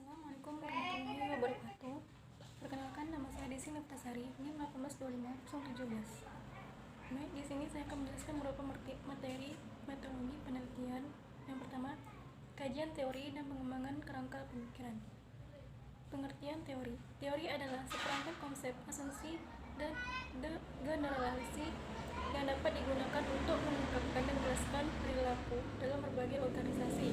Assalamualaikum warahmatullahi wabarakatuh. Perkenalkan, nama saya Desi Naftasari, NIM 1825-017. Baik, di sini saya akan menjelaskan beberapa materi metodologi penelitian. Yang pertama, kajian teori dan pengembangan kerangka pemikiran. Pengertian teori. Teori adalah seperangkat konsep, asumsi, dan generalisasi yang dapat digunakan untuk mengungkapkan dan menjelaskan perilaku dalam berbagai organisasi.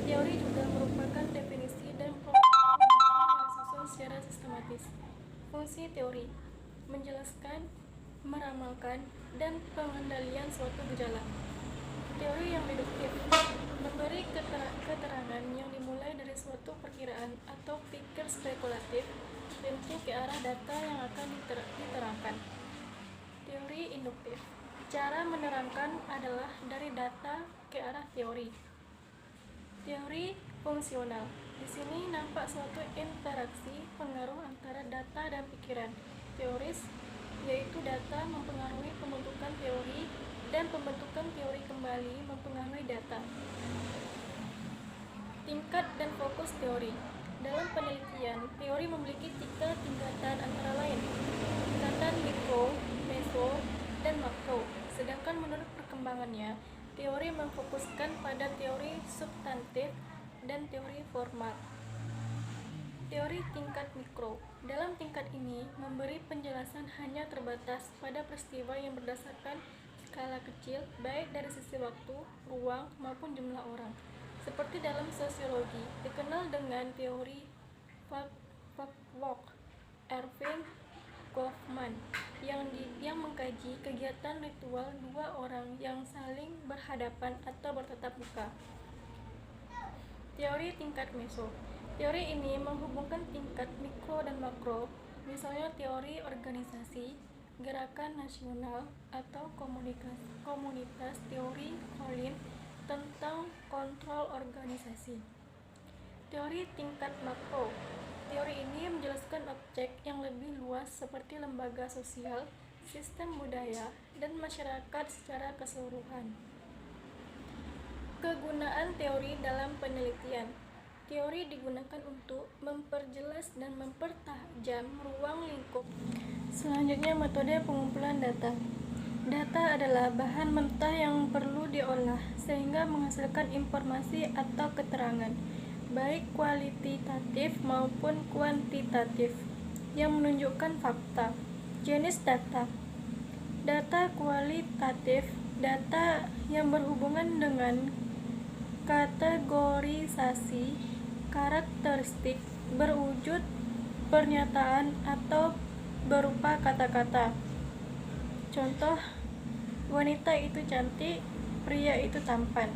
Teori juga merupakan definisi dan proses yang disusun secara sistematis. Fungsi teori: menjelaskan, meramalkan, dan pengendalian suatu gejala. Teori yang deduktif memberi keterangan yang dimulai dari suatu perkiraan atau pikir spekulatif tentu ke arah data yang akan diterangkan. Teori induktif, cara menerangkan adalah dari data ke arah teori. Teori fungsional, di sini nampak suatu interaksi pengaruh antara data dan pikiran. Teoris, yaitu data mempengaruhi pembentukan teori dan pembentukan teori kembali mempengaruhi data. Tingkat dan fokus teori. Dalam penelitian, teori memiliki 3 tingkatan antara lain: tingkatan mikro, meso, dan makro. Sedangkan menurut perkembangannya, teori memfokuskan pada teori substantif dan teori formal. Teori tingkat mikro. Dalam tingkat ini, memberi penjelasan hanya terbatas pada peristiwa yang berdasarkan skala kecil, baik dari sisi waktu, ruang, maupun jumlah orang. Seperti dalam sosiologi, dikenal dengan teori Foucault, Erving Goffman, yang mengkaji kegiatan ritual dua orang yang saling berhadapan atau bertatap muka. Teori tingkat meso. Teori ini menghubungkan tingkat mikro dan makro, misalnya teori organisasi, gerakan nasional, atau komunitas teori Colin tentang kontrol organisasi. Teori tingkat makro. Teori ini menjelaskan objek yang lebih luas seperti lembaga sosial, sistem budaya, dan masyarakat secara keseluruhan. Kegunaan teori dalam penelitian. Teori digunakan untuk memperjelas dan mempertajam ruang lingkup. Selanjutnya, metode pengumpulan data. Data adalah bahan mentah yang perlu diolah sehingga menghasilkan informasi atau keterangan, baik kualitatif maupun kuantitatif, yang menunjukkan fakta. Jenis data. Data kualitatif, data yang berhubungan dengan kategorisasi, karakteristik, berwujud pernyataan atau berupa kata-kata. Contoh, wanita itu cantik, pria itu tampan.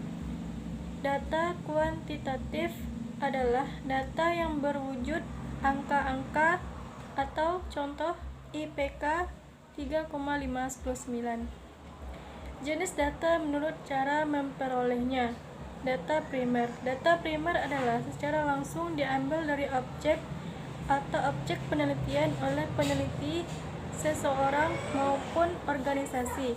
Data kuantitatif adalah data yang berwujud angka-angka atau contoh IPK 3,5/9. Jenis data menurut cara memperolehnya. Data primer. Data primer adalah secara langsung diambil dari objek atau objek penelitian oleh peneliti, seseorang maupun organisasi.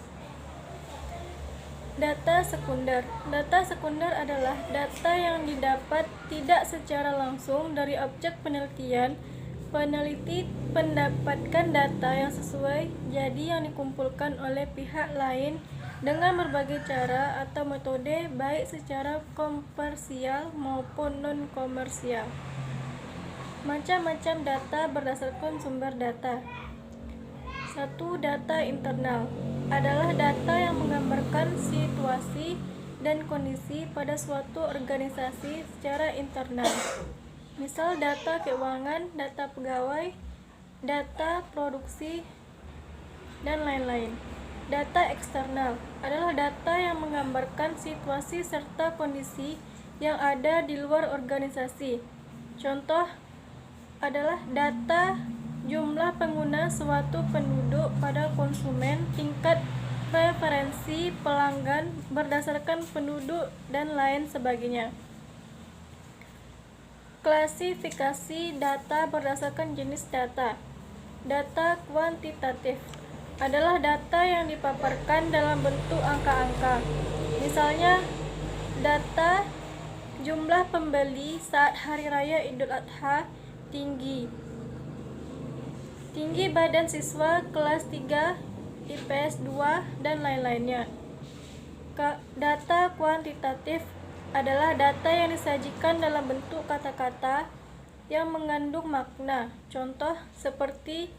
Data sekunder. Data sekunder adalah data yang didapat tidak secara langsung dari objek penelitian. Peneliti mendapatkan data yang sesuai, jadi yang dikumpulkan oleh pihak lain dengan berbagai cara atau metode, baik secara komersial maupun non-komersial. Macam-macam data berdasarkan sumber data. 1. Data internal adalah data yang menggambarkan situasi dan kondisi pada suatu organisasi secara internal. Misal data keuangan, data pegawai, data produksi, dan lain-lain. Data eksternal adalah data yang menggambarkan situasi serta kondisi yang ada di luar organisasi. Contoh adalah data jumlah pengguna suatu penduduk pada konsumen, tingkat preferensi pelanggan berdasarkan penduduk, dan lain sebagainya. Klasifikasi data berdasarkan jenis data. Data kuantitatif adalah data yang dipaparkan dalam bentuk angka-angka. Misalnya, data Jumlah pembeli saat Hari Raya Idul Adha tinggi. Tinggi badan siswa kelas 3, IPS 2, dan lain-lainnya. Data kuantitatif adalah data yang disajikan dalam bentuk kata-kata yang mengandung makna. Contoh seperti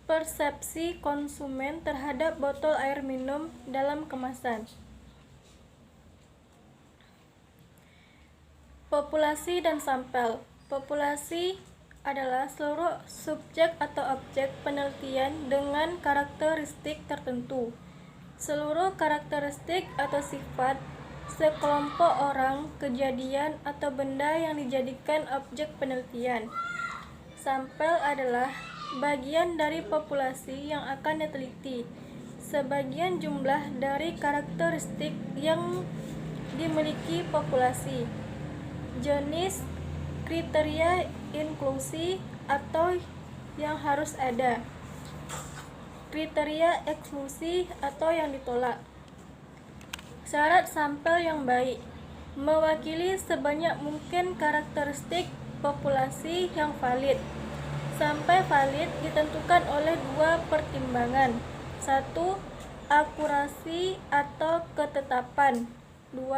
persepsi konsumen terhadap botol air minum dalam kemasan. Populasi dan sampel. Populasi adalah seluruh subjek atau objek penelitian dengan karakteristik tertentu. Seluruh karakteristik atau sifat sekelompok orang, kejadian, atau benda yang dijadikan objek penelitian. Sampel adalah bagian dari populasi yang akan diteliti. Sebagian jumlah dari karakteristik yang dimiliki populasi. Jenis, kriteria inklusi atau yang harus ada, kriteria eksklusi atau yang ditolak. Syarat sampel yang baik: mewakili sebanyak mungkin karakteristik populasi yang valid. Sampai valid ditentukan oleh dua pertimbangan: 1. Akurasi atau ketetapan. 2.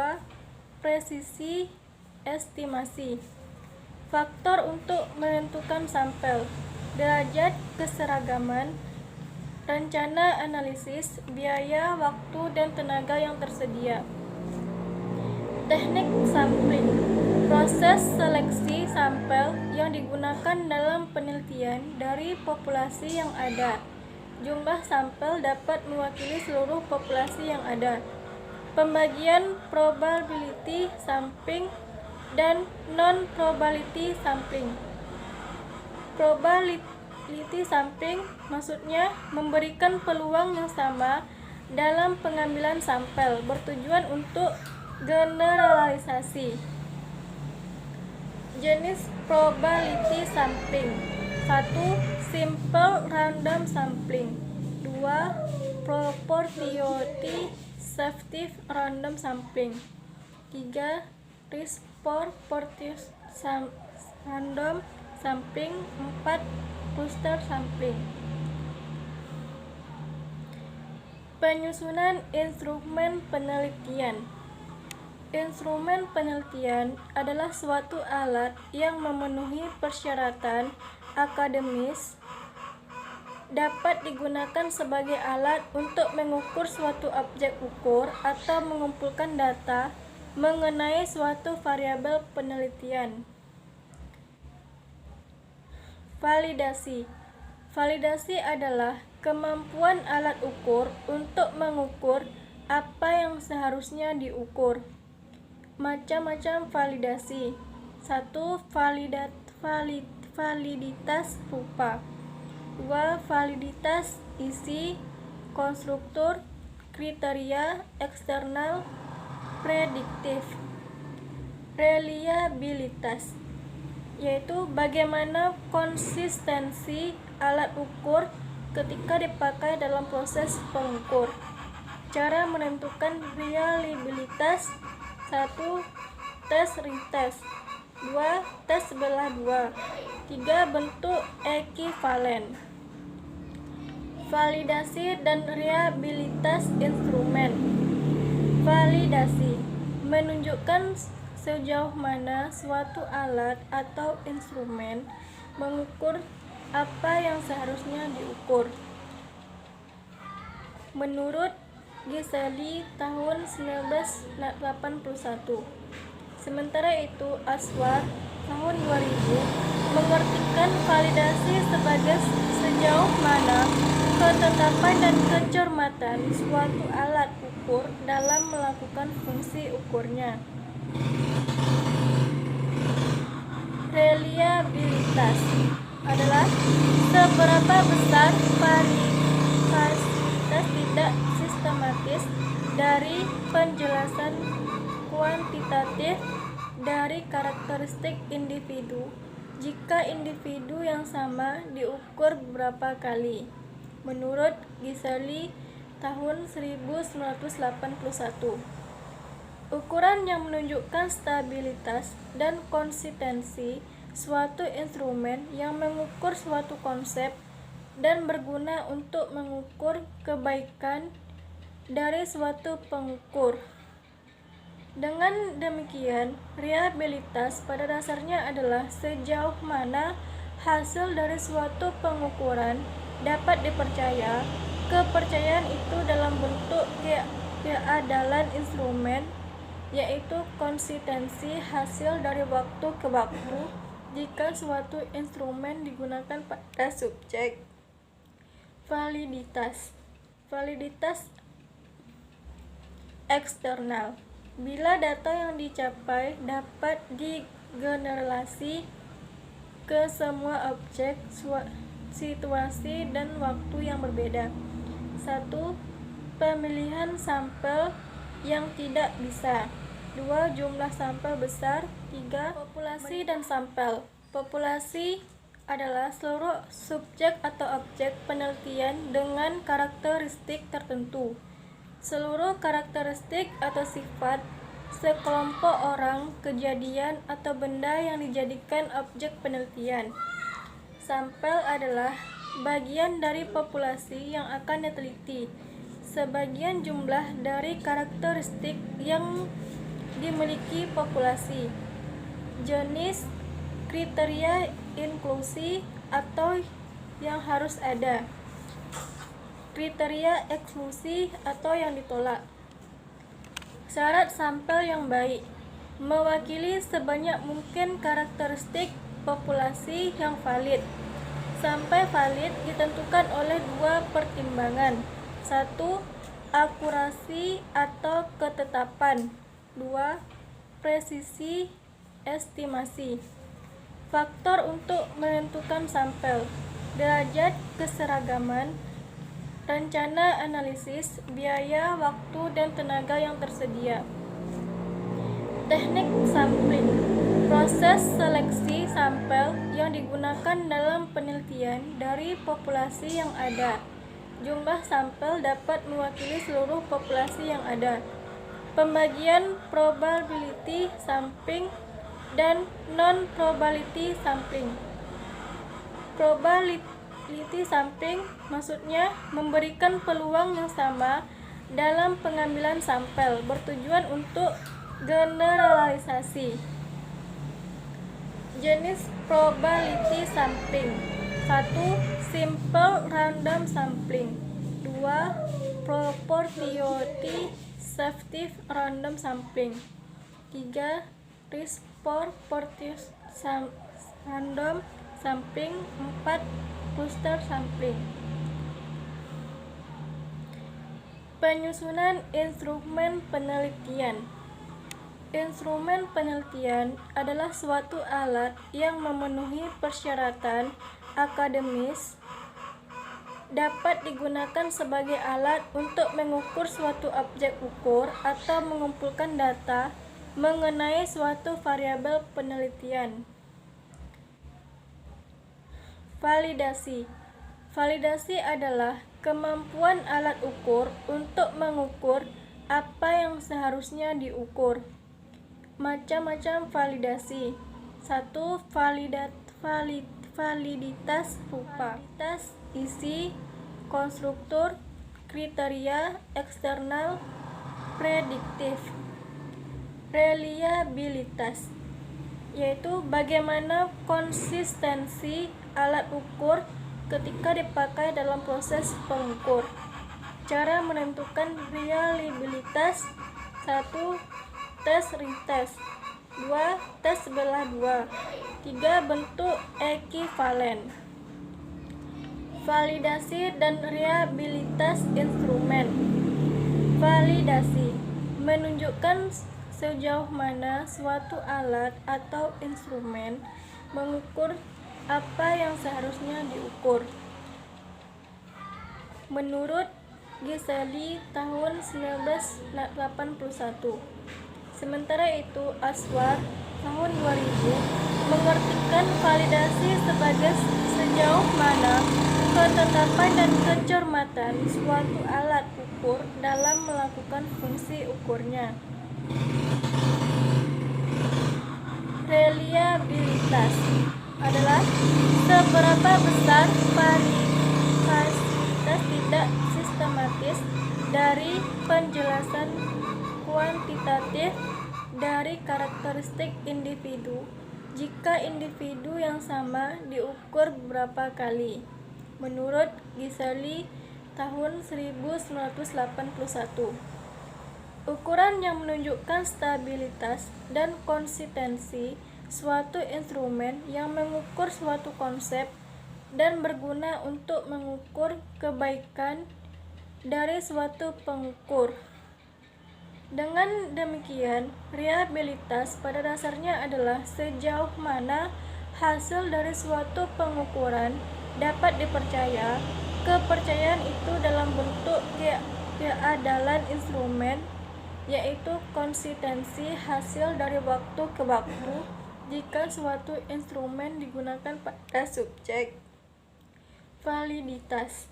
Presisi estimasi. Faktor untuk menentukan sampel: derajat keseragaman, rencana analisis, biaya, waktu, dan tenaga yang tersedia. Teknik sampling: proses seleksi sampel yang digunakan dalam penelitian dari populasi yang ada. Jumlah sampel dapat mewakili seluruh populasi yang ada. Pembagian probability sampling dan non-probability sampling. Probability sampling maksudnya memberikan peluang yang sama dalam pengambilan sampel, bertujuan untuk generalisasi. Jenis probability sampling: 1. Simple random sampling. 2. Proportionality shifted random sampling. 3. Proportional random sampling. 4. Cluster sampling. Penyusunan instrumen penelitian. Instrumen penelitian adalah suatu alat yang memenuhi persyaratan akademis, dapat digunakan sebagai alat untuk mengukur suatu objek ukur atau mengumpulkan data mengenai suatu variabel penelitian. Validasi. Validasi adalah kemampuan alat ukur untuk mengukur apa yang seharusnya diukur. Macam-macam validasi. 1. Validitas rupa. 2. Validitas isi, konstruktur, kriteria, eksternal, prediktif. Reliabilitas, yaitu bagaimana konsistensi alat ukur ketika dipakai dalam proses pengukur. Cara menentukan reliabilitas: 1. Tes retest. 2. Tes belah 2. 3. Bentuk ekivalen. Validasi dan reliabilitas instrumen. Validasi menunjukkan sejauh mana suatu alat atau instrumen mengukur apa yang seharusnya diukur. Menurut Giseli tahun 1981. Sementara itu, Aswar tahun 2000 mengartikan validasi sebagai sejauh mana ketetapan dan kecermatan suatu alat ukur dalam melakukan fungsi ukurnya. Reliabilitas adalah seberapa besar fasilitas tidak sistematis dari penjelasan kuantitatif dari karakteristik individu jika individu yang sama diukur beberapa kali. Menurut Giseli tahun 1981. Ukuran yang menunjukkan stabilitas dan konsistensi suatu instrumen yang mengukur suatu konsep dan berguna untuk mengukur kebaikan dari suatu pengukur. Dengan demikian, reliabilitas pada dasarnya adalah sejauh mana hasil dari suatu pengukuran dapat dipercaya. Kepercayaan itu dalam bentuk keadalan instrumen, yaitu konsistensi hasil dari waktu ke waktu jika suatu instrumen digunakan pada subjek. Validitas eksternal. Bila data yang dicapai dapat digeneralisasi ke semua objek, situasi, dan waktu yang berbeda. 1. Pemilihan sampel yang tidak bisa. 2. Jumlah sampel besar. 3. Populasi dan sampel. Populasi adalah seluruh subjek atau objek penelitian dengan karakteristik tertentu. Seluruh karakteristik atau sifat sekelompok orang, kejadian, atau benda yang dijadikan objek penelitian. Sampel adalah bagian dari populasi yang akan diteliti. Sebagian jumlah dari karakteristik yang dimiliki populasi. Jenis, kriteria inklusi atau yang harus ada. Kriteria eksklusi atau yang ditolak. Syarat sampel yang baik. Mewakili sebanyak mungkin karakteristik populasi yang valid. Sampel valid ditentukan oleh 2 pertimbangan. 1. Akurasi atau ketetapan. 2. Presisi estimasi. Faktor untuk menentukan sampel. Derajat keseragaman, rencana analisis, biaya, waktu, dan tenaga yang tersedia. Teknik sampling. Proses seleksi sampel yang digunakan dalam penelitian dari populasi yang ada. Jumlah sampel dapat mewakili seluruh populasi yang ada. Pembagian probability sampling dan non-probability sampling. Probability sampling maksudnya memberikan peluang yang sama dalam pengambilan sampel, bertujuan untuk generalisasi. Jenis probability sampling. 1. Simple random sampling. 2. Proportionality safety random sampling. 3. Risk proportional random sampling. 4. Cluster sampling. Penyusunan instrumen penelitian. Instrumen penelitian adalah suatu alat yang memenuhi persyaratan akademis, dapat digunakan sebagai alat untuk mengukur suatu objek ukur atau mengumpulkan data mengenai suatu variabel penelitian. Validasi. Validasi adalah kemampuan alat ukur untuk mengukur apa yang seharusnya diukur. Macam-macam validasi. 1. Validitas rupa. Validitas isi, konstruktur, kriteria, eksternal, prediktif. Reliabilitas, yaitu bagaimana konsistensi alat ukur ketika dipakai dalam proses pengukur. Cara menentukan reliabilitas. 1. Tes retest. 2. Tes belah 2. 3. Bentuk ekivalen. Validasi dan reliabilitas instrumen. Validasi menunjukkan sejauh mana suatu alat atau instrumen mengukur apa yang seharusnya diukur. Menurut Giseli tahun 1981. Sementara itu, Aswar tahun 2000 mengartikan validasi sebagai sejauh mana ketetapan dan kecermatan suatu alat ukur dalam melakukan fungsi ukurnya. Reliabilitas adalah seberapa besar fasilitas tidak sistematis dari penjelasan kuantitatif dari karakteristik individu jika individu yang sama diukur beberapa kali. Menurut Gisali tahun 1981, ukuran yang menunjukkan stabilitas dan konsistensi suatu instrumen yang mengukur suatu konsep dan berguna untuk mengukur kebaikan dari suatu pengukur. Dengan demikian, reliabilitas pada dasarnya adalah sejauh mana hasil dari suatu pengukuran dapat dipercaya. Kepercayaan itu dalam bentuk keadalan instrumen, yaitu konsistensi hasil dari waktu ke waktu jika suatu instrumen digunakan pada subjek. Validitas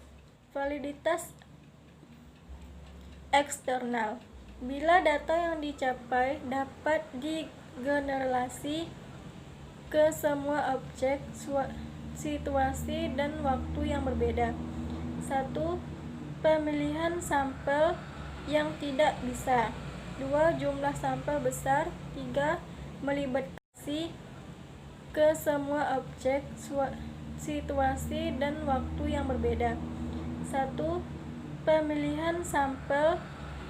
eksternal. Bila data yang dicapai dapat digeneralisasi ke semua objek, situasi, dan waktu yang berbeda. 1. Pemilihan sampel yang tidak bisa. 2. Jumlah sampel besar. 3. Melibatkan ke semua objek, situasi, dan waktu yang berbeda. 1. Pemilihan sampel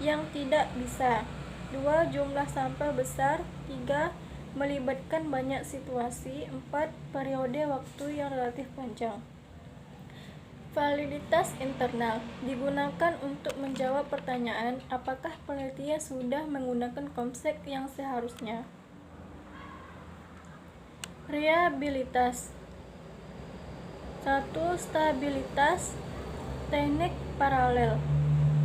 yang tidak bisa. 2. Jumlah sampel besar. 3. Melibatkan banyak situasi. 4. Periode waktu yang relatif panjang. Validitas internal digunakan untuk menjawab pertanyaan apakah penelitian sudah menggunakan konsep yang seharusnya. Reliabilitas. 1. Stabilitas. Teknik paralel.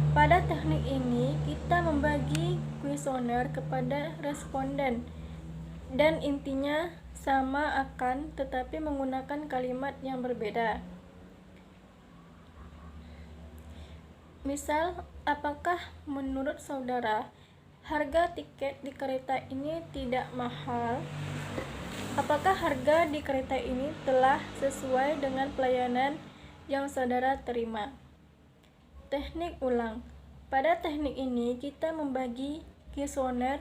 Pada teknik ini, kita membagi kuesioner kepada responden dan intinya sama akan tetapi menggunakan kalimat yang berbeda. Misal, apakah menurut saudara harga tiket di kereta ini tidak mahal? Apakah harga di kereta ini telah sesuai dengan pelayanan yang saudara terima? Teknik ulang. Pada teknik ini kita membagi kuesioner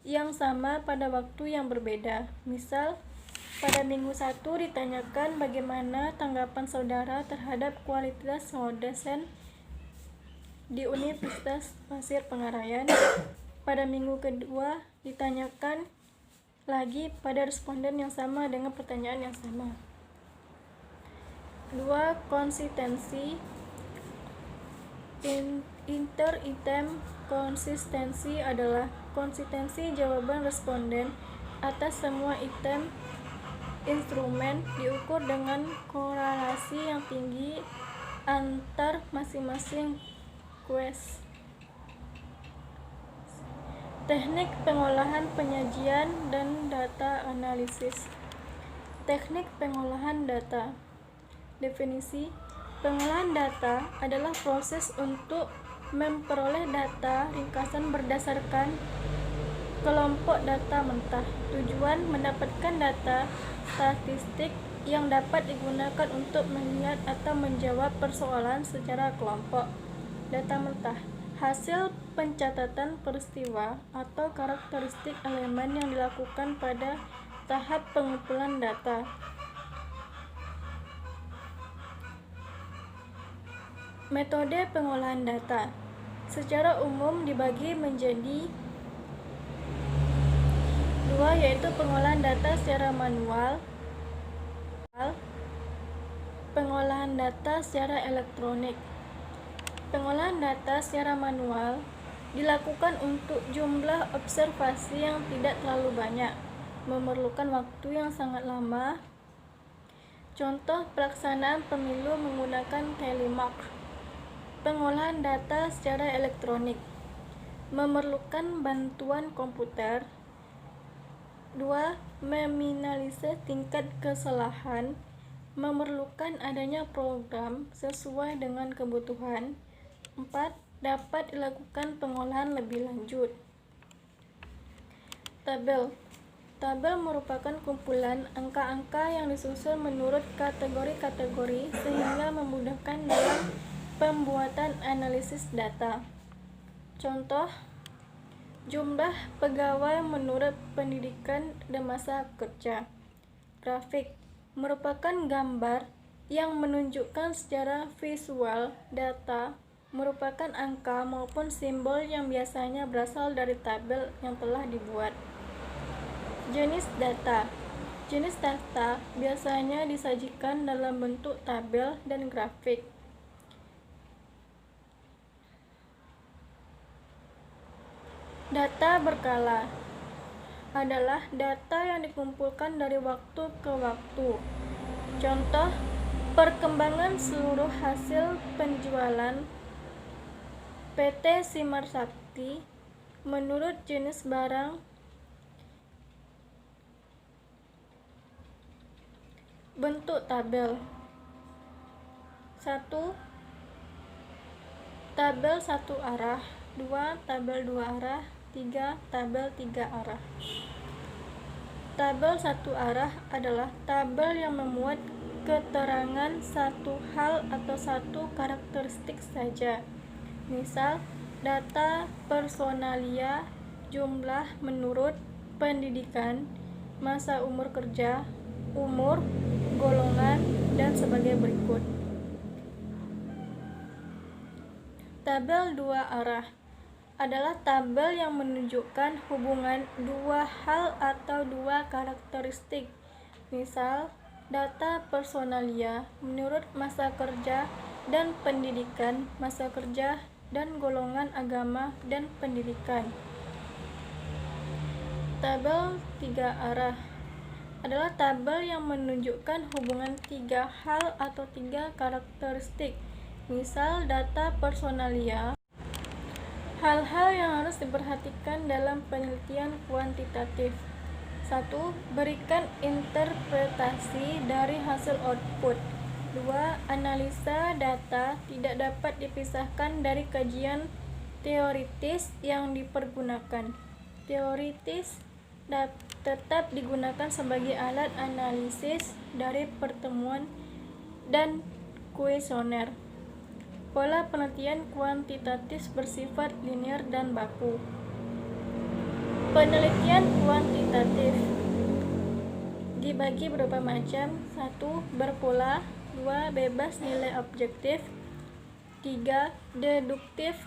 yang sama pada waktu yang berbeda. Misal, pada minggu 1 ditanyakan bagaimana tanggapan saudara terhadap kualitas dosen di Universitas Pasir Pengarayan. Pada minggu kedua ditanyakan lagi pada responden yang sama dengan pertanyaan yang sama. 2. Konsistensi. Inter-item konsistensi adalah konsistensi jawaban responden atas semua item instrumen diukur dengan korelasi yang tinggi antar masing-masing quest. Teknik pengolahan penyajian dan data analisis. Teknik pengolahan data. Definisi: pengolahan data adalah proses untuk memperoleh data ringkasan berdasarkan kelompok data mentah. Tujuan: mendapatkan data statistik yang dapat digunakan untuk melihat atau menjawab persoalan secara kelompok. Data mentah: hasil pencatatan peristiwa atau karakteristik elemen yang dilakukan pada tahap pengumpulan data. Metode pengolahan data secara umum dibagi menjadi dua, yaitu pengolahan data secara manual, pengolahan data secara elektronik. Pengolahan data secara manual dilakukan untuk jumlah observasi yang tidak terlalu banyak, memerlukan waktu yang sangat lama. Contoh pelaksanaan pemilu menggunakan telemark. Pengolahan data secara elektronik memerlukan bantuan komputer. 2. Meminimalisir tingkat kesalahan memerlukan adanya program sesuai dengan kebutuhan. 4. Dapat dilakukan pengolahan lebih lanjut. Tabel. Tabel merupakan kumpulan angka-angka yang disusun menurut kategori-kategori sehingga memudahkan dalam pembuatan analisis data. Contoh, jumlah pegawai menurut pendidikan dan masa kerja. Grafik merupakan gambar yang menunjukkan secara visual data merupakan angka maupun simbol yang biasanya berasal dari tabel yang telah dibuat. Jenis data. Jenis data biasanya disajikan dalam bentuk tabel dan grafik. Data berkala adalah data yang dikumpulkan dari waktu ke waktu. Contoh, perkembangan seluruh hasil penjualan PT Simar Sakti menurut jenis barang. Bentuk tabel. 1. Tabel satu arah. 2. Tabel dua arah. 3. Tabel tiga arah. Tabel satu arah adalah tabel yang memuat keterangan satu hal atau satu karakteristik saja. Misal, data personalia, jumlah menurut pendidikan, masa umur kerja, umur, golongan, dan sebagai berikut. Tabel dua arah adalah tabel yang menunjukkan hubungan dua hal atau dua karakteristik. Misal, data personalia menurut masa kerja dan pendidikan, masa kerja, dan golongan agama dan pendidikan. Tabel tiga arah adalah tabel yang menunjukkan hubungan tiga hal atau tiga karakteristik. Misal, data personalia. Hal-hal yang harus diperhatikan dalam penelitian kuantitatif. 1. Berikan interpretasi dari hasil output. 2. Analisa data tidak dapat dipisahkan dari kajian teoritis yang dipergunakan. Teoritis tetap digunakan sebagai alat analisis dari pertemuan dan kuesioner. Pola penelitian kuantitatif bersifat linear dan baku. Penelitian kuantitatif dibagi beberapa macam. 1. Berpola. 2. Bebas nilai objektif. 3. Deduktif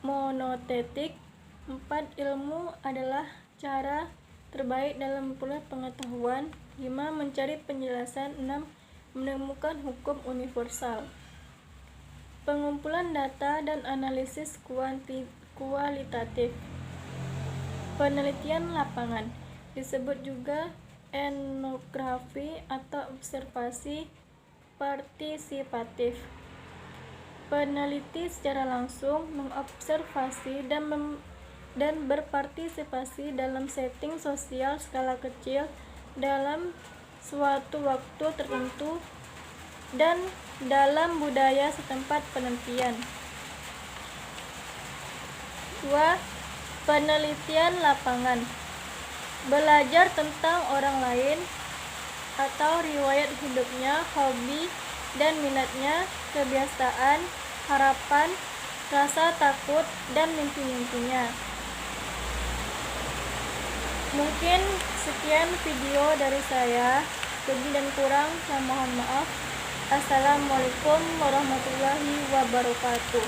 monotetik. 4. Ilmu adalah cara terbaik dalam memperoleh pengetahuan. 5. Mencari penjelasan. 6. Menemukan hukum universal. Pengumpulan data dan analisis kualitatif. Penelitian lapangan disebut juga etnografi atau observasi partisipatif. Peneliti secara langsung mengobservasi dan berpartisipasi dalam setting sosial skala kecil dalam suatu waktu tertentu dan dalam budaya setempat penelitian. 2. Penelitian lapangan. Belajar tentang orang lain atau riwayat hidupnya, hobi dan minatnya, kebiasaan, harapan, rasa takut, dan mimpi-mimpinya. Mungkin sekian video dari saya. Lebih dan kurang saya mohon maaf. Assalamualaikum warahmatullahi wabarakatuh.